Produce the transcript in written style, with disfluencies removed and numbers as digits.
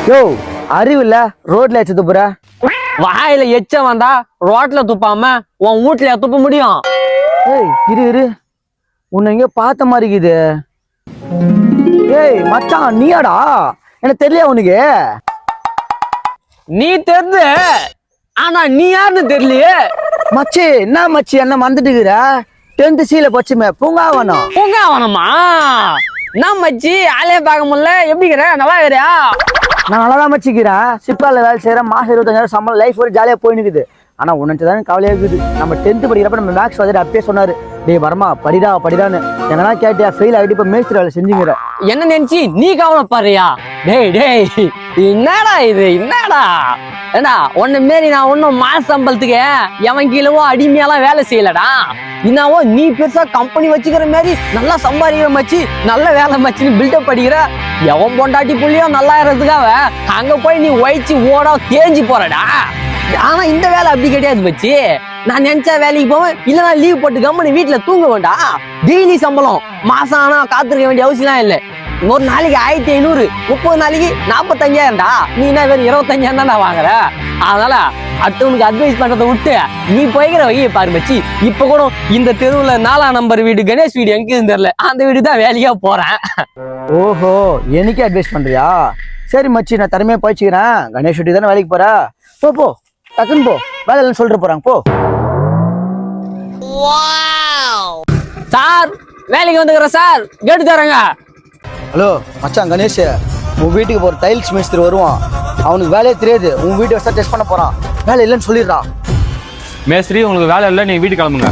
யோ அறிவு இல்ல ரோட்ல வச்சு துப்புற. வாயில எச்ச வந்தா ரோட்ல துப்பாம உன் வீட்டுல துப்ப முடியும்? ஏய் இரு உன்னை எங்கேயோ பார்த்த மாதிரி இருக்குது. ஏய் மச்சான் நீயாடா? எனக்கு தெரியல உனக்கு. நீ தெரிஞ்ச ஆனா நீ யாருன்னு தெரியலையே. மச்சி என்ன மச்சி என்ன மறந்துட்டுக்கிற? 10th சீல போச்சுமே பூங்காவனம். பூங்காவனமா? என்ன மச்சி ஆளே பார்க்க முடியல, எப்படிங்கிற? நல்லா இருக்கிறியா? நான் நல்லாதான் மச்சிக்கிறேன். சிப்பால வேலை செய்யறேன். மாசம் 25,000 சம்பளம். லைஃப் ஒரு ஜாலியா போய் நிக்குது. ஆனா உனக்குதான் கவலையா இருக்குது. நம்ம 10th படிக்கிறப்ப நம்ம மேக்ஸ் வந்துட்டு அப்பயே சொன்னாரு, டேய் வர்மா படிடான்னு. என்னன்னா கேட்டியா? ஃபெயில் ஆகிட்டு இப்ப மேஸ்திரி வேலை செஞ்சுங்கிற. என்ன நினைச்சி நீ கவலைப்படுறியா? டேய் என்னடா இது? என்னடா ஏண்டா உன்ன மாரி நான் ஒன்னும் மாச சம்பளத்துக்கு எவன் கீழவோ அடிமையெல்லாம் வேலை செய்யலடா. என்னவோ நீ பெருசா கம்பெனி வச்சுக்கிற மாதிரி நல்லா சம்பாதிக்கிற மச்சி, நல்ல வேலை மச்சின்னு பில்டப் படிக்கிற. எவன் பொண்டாட்டி புள்ளியோ நல்லா இருக்கிறதுக்காக அங்க போய் நீ வயிச்சு ஓடா தேஞ்சு போறடா. ஆனா இந்த வேலை அப்படி கிடையாது மச்சி. நான் நினைச்சா வேலைக்கு போவேன், இல்லைன்னா லீவ் போட்டு கம்பெனி வீட்டுல தூங்க வேண்டாம். டெய்லி சம்பளம். மாசம் ஆனா காத்திருக்க வேண்டிய அவசியம் இல்லை. ஒரு நாளைக்கு 1500, 30 நாளைக்கு 45,000டா. நீ என்ன வெறும் 25,000 தான்டா வாங்குற. அதனால அடுத்தவனுக்கு அட்வைஸ் பண்றதை விட்டு நீ போய்கிற வகையை பாரு மச்சி. இப்ப கூட இந்த தெருவுல 4ஆம் நம்பர் வீடு கணேஷ் வீடு எங்கேயும் தெரியல, அந்த வீடு தான் வேலையா போறேன். ஓஹோ எனக்கே அட்வைஸ் பண்றியா? சரி மச்சி நான் திறமையா போயிச்சுக்கிறேன். கணேஷ் வீட்டுக்கு தானே வேலைக்கு போற. போ டக்குன்னு போ. வேலை இல்லைன்னு சொல்லிட்டு போறாங்க போ. சார் வேலைக்கு வந்துக்கிறேன் சார், கேட்டு தரேங்க. ஹலோ மச்சான் கணேஷ், உன் வீட்டுக்கு போற டைல்ஸ் மேஸ்திரி வருவான். அவனுக்கு வேலையே தெரியாது. உன் வீட்டு வசதி டெஸ்ட் பண்ண போறான். வேலை இல்லைன்னு சொல்லிடுறான். மேஸ்திரி உங்களுக்கு வேலை இல்லை, நீங்க வீட்டுக்கு கிளம்புங்க.